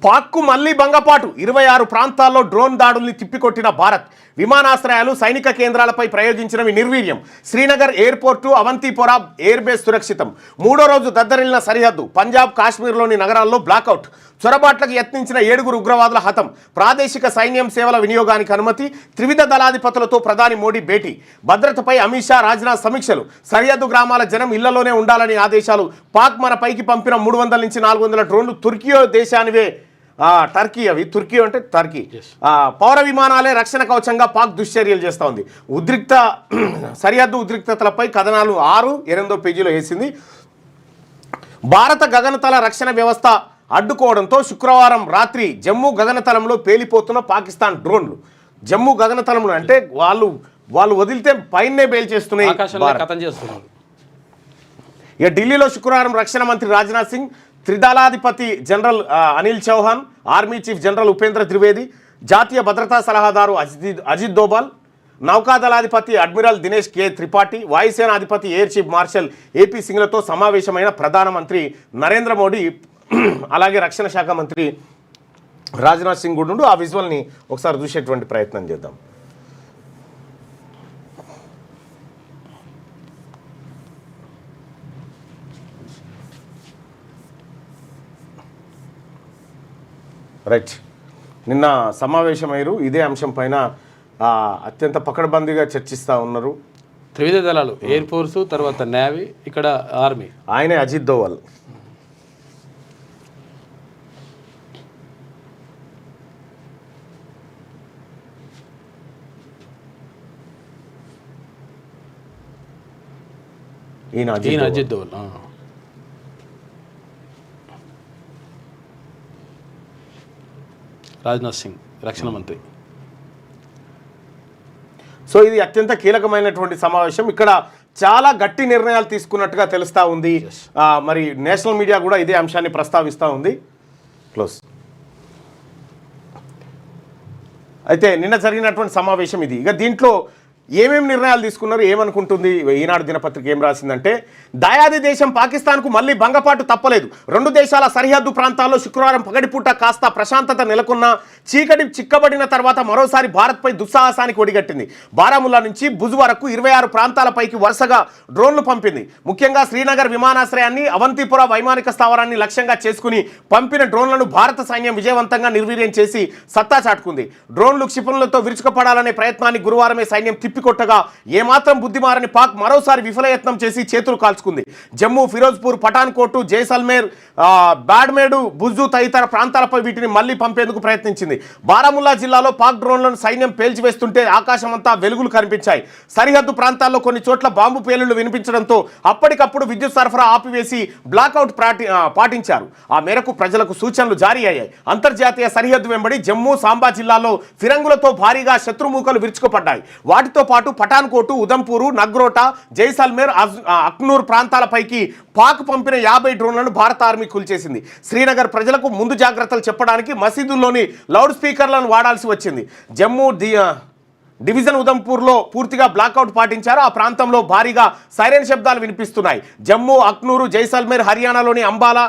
పాక్కు మళ్లీ భంగపాటు 26 ప్రాంతాల్లో డ్రోన్ దాడుల్ని తిప్పికొట్టిన భారత్. విమానాశ్రయాలు సైనిక కేంద్రాలపై ప్రయోగించినవి నిర్వీర్యం. శ్రీనగర్ ఎయిర్పోర్టు అవంతిపోరా ఎయిర్ బేస్ సురక్షితం. మూడో రోజు దద్దరిల్లిన సరిహద్దు. పంజాబ్ కాశ్మీర్లోని నగరాల్లో బ్లాకౌట్. చొరబాట్లకు యత్నించిన 7 ఉగ్రవాదుల హతం. ప్రాదేశిక సైన్యం సేవల వినియోగానికి అనుమతి. త్రివిధ దళాధిపతులతో ప్రధాని మోడీ భేటీ. భద్రతపై అమిత్ షా రాజ్నాథ్ సమీక్షలు. సరిహద్దు గ్రామాల జనం ఇళ్లలోనే ఉండాలని ఆదేశాలు. పాక్ మన పైకి పంపిన 300 నుంచి 400 డ్రోన్లు తుర్కీ దేశానివే. టర్కీ అవి తుర్కీ అంటే టర్కీ పౌర విమానాలే రక్షణ కవచంగా పాక్ దుశ్చర్యలు చేస్తూ ఉంది. సరిహద్దు ఉద్రిక్తతలపై కథనాలు 6, 8వ పేజీలో వేసింది. భారత గగనతల రక్షణ వ్యవస్థ అడ్డుకోవడంతో శుక్రవారం రాత్రి జమ్మూ గగనతలంలో పేలిపోతున్న పాకిస్తాన్ డ్రోన్లు. జమ్మూ గగనతలంలో అంటే వాళ్ళు వదిలితే పైనే పేల్చేస్తున్నాయి. ఇక ఢిల్లీలో శుక్రవారం రక్షణ మంత్రి రాజ్నాథ్ సింగ్, త్రిదళాధిపతి general Anil Chauhan, army chief general Upendra Trivedi, జాతీయ భద్రతా సలహాదారు అజిత్ దోబాల్, నౌకాదళాధిపతి అడ్మిరల్ దినేష్ కే త్రిపాఠి, వాయుసేన అధిపతి ఎయిర్ చీఫ్ మార్షల్ ఏపీ సింగ్లతో సమావేశమైన ప్రధానమంత్రి నరేంద్ర మోడీ, అలాగే రక్షణ శాఖ మంత్రి రాజ్నాథ్ సింగ్ గుండు. ఆ విజువల్ని ఒకసారి చూసేటువంటి ప్రయత్నం చేద్దాం. రైట్, నిన్న సమావేశమయ్యారు. ఇదే అంశం పైన అత్యంత పకడ్బందీగా చర్చిస్తూ ఉన్నారు. త్రివిధ దళాలు, ఎయిర్ ఫోర్సు, తర్వాత నేవీ, ఇక్కడ ఆర్మీ. ఆయనే అజిత్ దోవల్. ఈయన అజిత్ దోవల్. రాజ్నాథ్ సింగ్ రక్షణ మంత్రి. సో ఇది అత్యంత కీలకమైనటువంటి సమావేశం. ఇక్కడ చాలా గట్టి నిర్ణయాలు తీసుకున్నట్టుగా తెలుస్తూ ఉంది. మరి నేషనల్ మీడియా కూడా ఇదే అంశాన్ని ప్రస్తావిస్తూ ఉంది. క్లోజ్. అయితే నిన్న జరిగినటువంటి సమావేశం ఇది. ఇక దీంట్లో ఏమేమి నిర్ణయాలు తీసుకున్నారు, ఏమనుకుంటుంది ఈనాడు దినపత్రిక ఏం రాసిందంటే, దాయాది దేశం పాకిస్తాన్కు మళ్ళీ భంగపాటు తప్పలేదు. 2 దేశాల సరిహద్దు ప్రాంతాల్లో శుక్రవారం పగటిపూట కాస్త ప్రశాంతత నెలకొన్న చీకటి చిక్కబడిన తర్వాత మరోసారి భారత్పై దుస్సాహసానికి ఒడిగట్టింది. బారాముల్లా నుంచి భుజ్ వరకు 26 ప్రాంతాలపైకి వరుసగా డ్రోన్లు పంపింది. ముఖ్యంగా శ్రీనగర్ విమానాశ్రయాన్ని, అవంతిపుర వైమానిక స్థావరాన్ని లక్ష్యంగా చేసుకుని పంపిన డ్రోన్లను భారత సైన్యం విజయవంతంగా నిర్వీర్యం చేసి సత్తా చాటుకుంది. డ్రోన్లు క్షిపణులతో విరుచుకుపడాలనే ప్రయత్నాన్ని గురువారమే సైన్యం తిప్పికొట్టగా ఏమాత్రం బుద్ధిమారని పాక్ మరోసారి విఫలయత్నం చేసి చేతులు కాల్చుకుంది. జమ్మూ, ఫిరోజ్పూర్, పఠాన్కోట్, జైసల్మేర్, బాడ్మేడు, భుజు తదితర ప్రాంతాలపై వీటిని మళ్లీ పంపేందుకు ప్రయత్నించింది. బారాముల్లా జిల్లాలో పాక్ డ్రోన్లను సైన్యం పేల్చివేస్తుంటే ఆకాశమంతా వెలుగులు కనిపించాయి. సరిహద్దు ప్రాంతాల్లో కొన్ని చోట్ల బాంబు పేలుళ్లు వినిపించడంతో అప్పటికప్పుడు విద్యుత్ సరఫరా ఆపివేసి బ్లాక్అవుట్ పాటించారు. ఆ మేరకు ప్రజలకు సూచనలు జారీ అయ్యాయి. అంతర్జాతీయ సరిహద్దు వెంబడి జమ్మూ, సాంబా జిల్లాల్లో ఫిరంగులతో భారీగా శత్రుమూకలు విరుచుకుపడ్డాయి. వాటితో పాటు పఠాన్కోటు, ఉదంపూరు, నగ్రోటా, జైసల్మేర్, అఖ్నూర్ ప్రాంతాలపైకి పాక్ పంపిన 50 డ్రోన్లను భారత ఆర్మీ కూల్చేసింది. శ్రీనగర్ ప్రజలకు ముందు జాగ్రత్తలు చెప్పడానికి మసీదుల్లోని లౌడ్ స్పీకర్లను వాడాల్సి వచ్చింది. జమ్మూ డివిజన్ ఉదంపూర్లో పూర్తిగా బ్లాక్అవుట్ పాటించారు. ఆ ప్రాంతంలో భారీగా సైరన్ శబ్దాలు వినిపిస్తున్నాయి. జమ్మూ, అఖ్నూరు, జైసల్మేర్, హర్యానాలోని అంబాలా,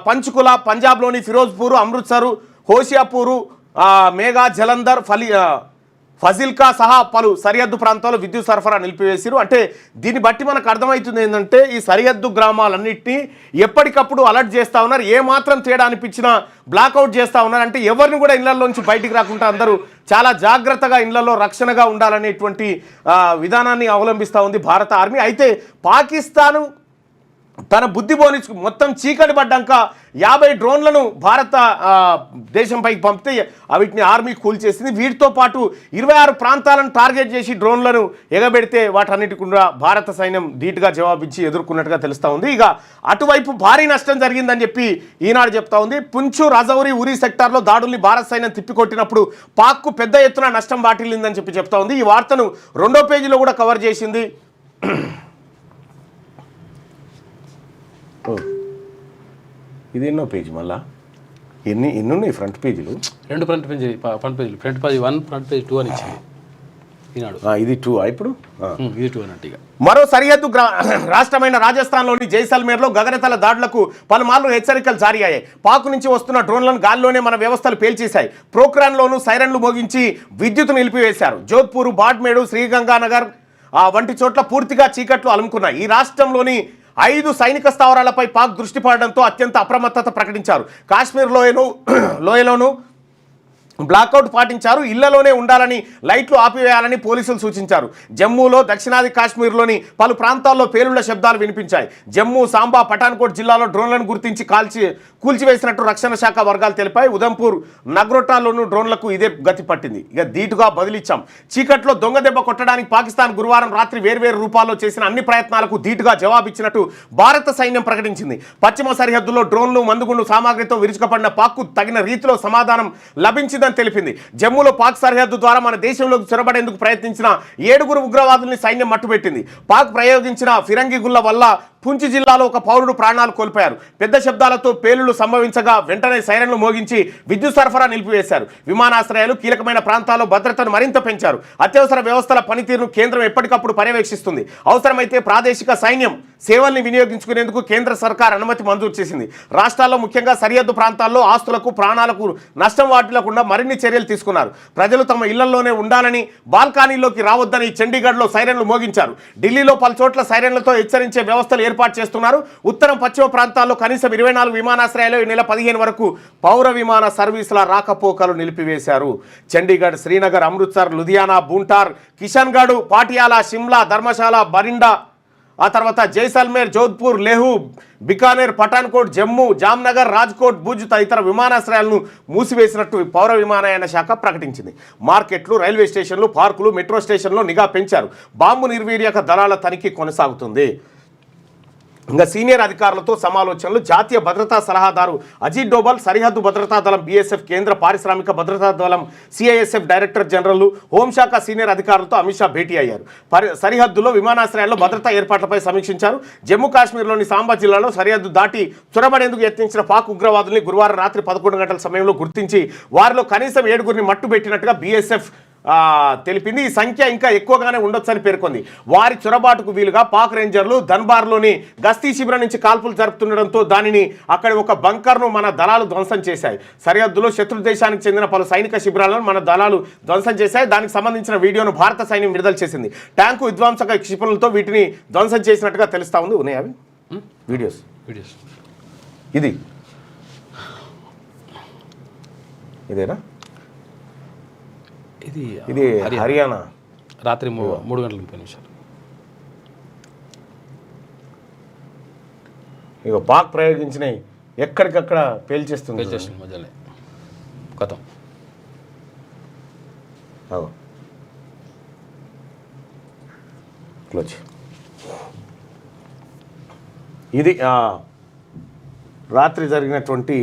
పంచుకుల, పంజాబ్లోని ఫిరోజ్పూరు, అమృత్సరు, హోషియాపూరు, మేఘా, జలంధర్, ఫజిల్కా సహా పలు సరిహద్దు ప్రాంతాల్లో విద్యుత్ సరఫరా నిలిపివేశారు. అంటే దీన్ని బట్టి మనకు అర్థమవుతుంది ఏంటంటే, ఈ సరిహద్దు గ్రామాలన్నింటినీ ఎప్పటికప్పుడు అలర్ట్ చేస్తూ ఉన్నారు. ఏమాత్రం తేడా అనిపించినా బ్లాక్అవుట్ చేస్తూ ఉన్నారు. అంటే ఎవరిని కూడా ఇళ్లలోంచి బయటికి రాకుండా అందరూ చాలా జాగ్రత్తగా ఇళ్లలో రక్షణగా ఉండాలనేటువంటి విధానాన్ని అవలంబిస్తూ ఉంది భారత ఆర్మీ. అయితే పాకిస్తాను తన బుద్ధి బోనించు మొత్తం చీకటి పడ్డాక 50 డ్రోన్లను భారత దేశంపైకి పంపితే వీటిని ఆర్మీ కూల్చేసింది. వీటితో పాటు 26 ప్రాంతాలను టార్గెట్ చేసి డ్రోన్లను ఎగబెడితే వాటన్నిటి కూడా భారత సైన్యం ధీటుగా జవాబిచ్చి ఎదుర్కొన్నట్టుగా తెలుస్తూ ఉంది. ఇక అటువైపు భారీ నష్టం జరిగిందని చెప్పి ఈనాడు చెప్తా ఉంది. పుంచు, రజౌరి, ఉరీ సెక్టార్లో దాడుల్ని భారత సైన్యం తిప్పికొట్టినప్పుడు పాక్కు పెద్ద ఎత్తున నష్టం వాటిల్లిందని చెప్పి చెప్తా ఉంది. ఈ వార్తను 2వ పేజీలో కూడా కవర్ చేసింది. ఇది ఎన్నో పేజీ, మళ్ళా ఎన్ని ఉన్నాయి ఫ్రంట్ పేజీలు? 2 front page. Front page 1, front page 2 అని ఇచ్చింది. ఈనాడు ఇది 2 ఇప్పుడు ఇది 2 అన్నట్టు ఇక. మరో సరిహద్దు రాష్ట్రమైన రాజస్థాన్లోని జైసల్మేర్లో గగనతల దాడులకు పలుమార్లు హెచ్చరికలు జారీ అయ్యాయి. పాక్ నుంచి వస్తున్న డ్రోన్లను గాల్లోనే మన వ్యవస్థలు పేల్చేశాయి. ప్రోక్రాన్లోనూ సైరన్లు మోగించి విద్యుత్ నిలిపివేశారు. జోధ్పూర్, బాడ్మేడు, శ్రీగంగానగర్ వంటి చోట్ల పూర్తిగా చీకట్లు అలుముకున్నాయి. ఈ రాష్ట్రంలోని 5 సైనిక స్థావరాలపై పాక్ దృష్టి పడడంతో అత్యంత అప్రమత్తత ప్రకటించారు. కాశ్మీర్ లోయలోనూ బ్లాక్అవుట్ పాటించారు. ఇళ్లలోనే ఉండాలని, లైట్లు ఆపివేయాలని పోలీసులు సూచించారు. జమ్మూలో, దక్షిణాది కాశ్మీర్లోని పలు ప్రాంతాల్లో పేలుళ్ల శబ్దాలు వినిపించాయి. జమ్మూ, సాంబా, పఠాన్కోట్ జిల్లాలో డ్రోన్లను గుర్తించి కూల్చివేసినట్టు రక్షణ శాఖ వర్గాలు తెలిపాయి. ఉదంపూర్, నగ్రోటాలోనూ డ్రోన్లకు ఇదే గతి పట్టింది. ఇక ధీటుగా బదిలిచ్చాం. చీకట్లో దొంగ దెబ్బ కొట్టడానికి పాకిస్తాన్ గురువారం రాత్రి వేర్వేరు రూపాల్లో చేసిన అన్ని ప్రయత్నాలకు ధీటుగా జవాబిచ్చినట్టు భారత సైన్యం ప్రకటించింది. పశ్చిమ సరిహద్దులో డ్రోన్లు, మందుగుండు సామాగ్రితో విరుచుకుపడిన పాక్కు తగిన రీతిలో సమాధానం లభించిందని తెలిపింది. జమ్మూలో పాక్ సరిహద్దు ద్వారా మన దేశంలోకి చొరబడేందుకు ప్రయత్నించిన 7 ఉగ్రవాదుల్ని సైన్యం మట్టుపెట్టింది. పాక్ ప్రయోగించిన ఫిరంగి గుళ్ల వల్ల పుంచ్ జిల్లాలో ఒక పౌరుడు ప్రాణాలు కోల్పోయారు. పెద్ద శబ్దాలతో పేలుళ్లు సంభవించగా వెంటనే సైరన్లు మోగించి విద్యుత్ సరఫరా నిలిపివేశారు. విమానాశ్రయాలు, కీలకమైన ప్రాంతాల్లో భద్రతను మరింత పెంచారు. అత్యవసర వ్యవస్థల పనితీరును కేంద్రం ఎప్పటికప్పుడు పర్యవేక్షిస్తుంది. అవసరమైతే ప్రాదేశిక సైన్యం సేవల్ని వినియోగించుకునేందుకు కేంద్ర సర్కార్ అనుమతి మంజూరు చేసింది. రాష్ట్రాల్లో ముఖ్యంగా సరిహద్దు ప్రాంతాల్లో ఆస్తులకు, ప్రాణాలకు నష్టం వాటిల్లకుండా మరిన్ని చర్యలు తీసుకున్నారు. ప్రజలు తమ ఇళ్లలోనే ఉండాలని, బాల్కనీలోకి రావద్దని చండీగఢ్లో సైరన్లు మోగించారు. ఢిల్లీలో పలు చోట్ల సైరన్లతో హెచ్చరించే వ్యవస్థలు ఏర్పాటు చేస్తున్నారు. ఉత్తరం, పశ్చిమ ప్రాంతాల్లో కనీసం 24 విమానాశ్రయాలు ఈ నెల 15 వరకు పౌర విమాన సర్వీసుల రాకపోకలు నిలిపివేశారు. చండీగఢ్, శ్రీనగర్, అమృత్సర్, లుధియానా, బూంటార్, కిషన్గఢ్, పాటియాలా, షిమ్లా, ధర్మశాల, బరిండా, ఆ తర్వాత జైసల్మేర్, జోధ్పూర్, లేహు, బికానేర్, పఠాన్కోట్, జమ్మూ, జామ్నగర్, రాజ్కోట్, భుజ్ తదితర విమానాశ్రయాలను మూసివేసినట్టు పౌర విమానయాన శాఖ ప్రకటించింది. మార్కెట్లు, రైల్వే స్టేషన్లు, పార్కులు, మెట్రో స్టేషన్లో నిఘా పెంచారు. బాంబు నిర్వీర్యక దళాల తనిఖీ కొనసాగుతుంది. ఇంకా సీనియర్ అధికారులతో సమాలోచనలు. జాతీయ భద్రతా సలహాదారు అజిత్ డోభల్, సరిహద్దు భద్రతా దళం బీఎస్ఎఫ్, కేంద్ర పారిశ్రామిక భద్రతా దళం సిఐఎస్ఎఫ్ డైరెక్టర్ జనరల్, హోంశాఖ సీనియర్ అధికారులతో అమిత్ షా భేటీ అయ్యారు. సరిహద్దులో, విమానాశ్రయాల్లో భద్రతా ఏర్పాట్లపై సమీక్షించారు. జమ్మూ కాశ్మీర్లోని సాంబా జిల్లాలో సరిహద్దు దాటి చొరబడేందుకు యత్నించిన పాక్ ఉగ్రవాదుల్ని గురువారం రాత్రి 11 గంటల సమయంలో గుర్తించి వారిలో కనీసం 7 మట్టుబెట్టినట్టుగా బీఎస్ఎఫ్ తెలిపింది. ఈ సంఖ్య ఇంకా ఎక్కువగానే ఉండొచ్చని పేర్కొంది. వారి చొరబాటుకు వీలుగా పాక్ రేంజర్లు ధన్బార్లోని గస్తీ శిబిరం నుంచి కాల్పులు జరుపుతుండడంతో దానిని అక్కడి ఒక బంకర్ను మన దళాలు ధ్వంసం చేశాయి. సరిహద్దులో శత్రు దేశానికి చెందిన పలు సైనిక శిబిరాలను మన దళాలు ధ్వంసం చేశాయి. దానికి సంబంధించిన వీడియోను భారత సైన్యం విడుదల చేసింది. ట్యాంకు విధ్వంసక క్షిపణులతో వీటిని ధ్వంసం చేసినట్టుగా తెలుస్తా ఉంది. ఉన్నాయి అవి వీడియోస్. ఇదేనా? ఇది హర్యానా. రాత్రి 3 గంటల 30 నిమిషాలు. ఇక పాక్ ప్రయోగించినవి ఎక్కడికక్కడ పేల్చేస్తుంది. మధ్యలో కథం. క్లోజ్. ఇది రాత్రి జరిగినటువంటి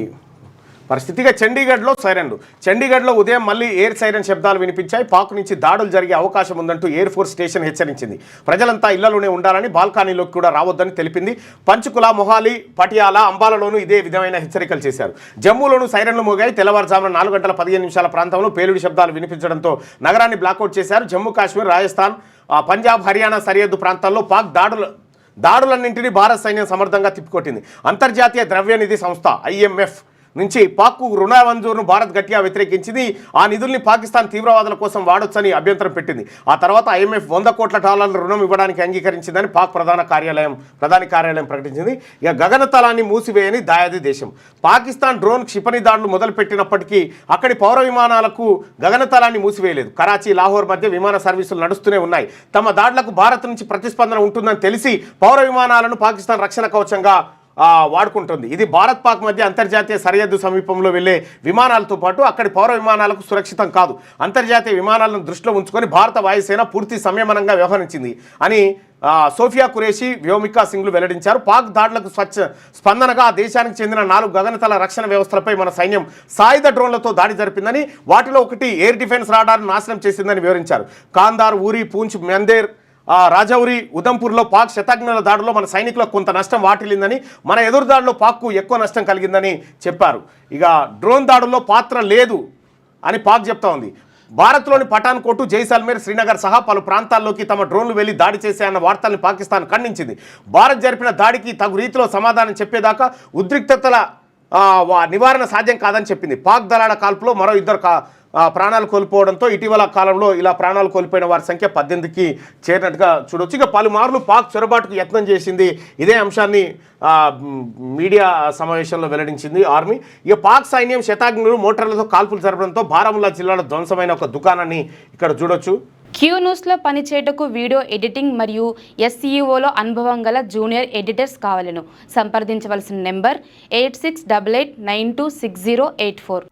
పరిస్థితిగా చండీగఢ్లో సైరన్లు. చండీగఢ్లో ఉదయం మళ్ళీ ఎయిర్ సైరన్ శబ్దాలు వినిపించాయి. పాక్ నుంచి దాడులు జరిగే అవకాశం ఉందంటూ ఎయిర్ ఫోర్స్ స్టేషన్ హెచ్చరించింది. ప్రజలంతా ఇళ్లలోనే ఉండాలని, బాల్కనీలోకి కూడా రావద్దని తెలిపింది. పంచకుల, మొహాలి, పటియాలా, అంబాలలోనూ ఇదే విధమైన హెచ్చరికలు చేశారు. జమ్మూలోనూ సైరన్లు మోగాయి. తెల్లవారుజామున 4 గంటల 15 నిమిషాల ప్రాంతంలో పేలుడు శబ్దాలు వినిపించడంతో నగరాన్ని బ్లాక్అవుట్ చేశారు. జమ్మూ కాశ్మీర్, రాజస్థాన్, పంజాబ్, హర్యానా సరిహద్దు ప్రాంతాల్లో పాక్ దాడులన్నింటినీ భారత సైన్యం సమర్థంగా తిప్పికొట్టింది. అంతర్జాతీయ ద్రవ్యనిధి సంస్థ IMF నుంచి పాక్కు రుణ మంజూరును భారత్ గట్టిగా వ్యతిరేకించింది. ఆ నిధుల్ని పాకిస్తాన్ తీవ్రవాదుల కోసం వాడొచ్చని అభ్యంతరం పెట్టింది. ఆ తర్వాత IMF $100 కోట్ల రుణం ఇవ్వడానికి అంగీకరించిందని పాక్ ప్రధాని కార్యాలయం ప్రకటించింది. ఇక గగనతలాన్ని మూసివేయని దాయాది దేశం. పాకిస్తాన్ డ్రోన్ క్షిపణి దాడులు మొదలుపెట్టినప్పటికీ అక్కడి పౌర విమానాలకు గగనతలాన్ని మూసివేయలేదు. కరాచీ, లాహోర్ మధ్య విమాన సర్వీసులు నడుస్తూనే ఉన్నాయి. తమ దాడులకు భారత్ నుంచి ప్రతిస్పందన ఉంటుందని తెలిసి పౌర విమానాలను పాకిస్తాన్ రక్షణ కవచంగా వాడుకుంటుంది. ఇది భారత్ పాక్ మధ్య అంతర్జాతీయ సరిహద్దు సమీపంలో వెళ్లే విమానాలతో పాటు అక్కడి పౌర విమానాలకు సురక్షితం కాదు. అంతర్జాతీయ విమానాలను దృష్టిలో ఉంచుకొని భారత వాయుసేన పూర్తి సంయమనంగా వ్యవహరించింది అని సోఫియా ఖురేషీ, వ్యోమికా సింగ్లు వెల్లడించారు. పాక్ దాడులకు స్పందనగా ఆ దేశానికి చెందిన 4 గగనతల రక్షణ వ్యవస్థలపై మన సైన్యం సాయుధ డ్రోన్లతో దాడి జరిపిందని, వాటిలో ఒకటి ఎయిర్ డిఫెన్స్ రాడార్ను నాశనం చేసిందని వివరించారు. కాందార్, ఊరి, పూంచ్, మెందేర్, రాజౌరి, ఉదంపూర్లో పాక్ శతఘ్నుల దాడిలో మన సైనికులకు కొంత నష్టం వాటిల్లిందని, మన ఎదురు దాడిలో పాక్కు ఎక్కువ నష్టం కలిగిందని చెప్పారు. ఇక డ్రోన్ దాడుల్లో పాత్ర లేదు అని పాక్ చెప్తా ఉంది. భారత్లోని పఠాన్కోట్, జైసల్మేర్, శ్రీనగర్ సహా పలు ప్రాంతాల్లోకి తమ డ్రోన్లు వెళ్లి దాడి చేశాయన్న వార్తల్ని పాకిస్తాన్ ఖండించింది. భారత్ జరిపిన దాడికి తగు రీతిలో సమాధానం చెప్పేదాకా ఉద్రిక్తతల నివారణ సాధ్యం కాదని చెప్పింది. పాక్ దళాల కాల్పులో మరో 2 ప్రాణాలు కోల్పోవడంతో ఇటీవల కాలంలో ఇలా ప్రాణాలు కోల్పోయిన వారి సంఖ్య 18కి చేరినట్టుగా చూడొచ్చు. ఇక పలుమార్లు పాక్ చొరబాటుకు యత్నం చేసింది. ఇదే అంశాన్ని మీడియా సమావేశంలో వెల్లడించింది ఆర్మీ. ఇక పాక్ సైన్యం శతాగ్నులు మోటార్లతో కాల్పులు జరపడంతో బారాముల్లా జిల్లాలో ధ్వంసమైన ఒక దుకాణాన్ని ఇక్కడ చూడొచ్చు. క్యూ న్యూస్లో పనిచేయటకు వీడియో ఎడిటింగ్ మరియు SEOలో అనుభవం గల జూనియర్ ఎడిటర్స్ కావాలను సంప్రదించవలసిన నెంబర్ 8688926084.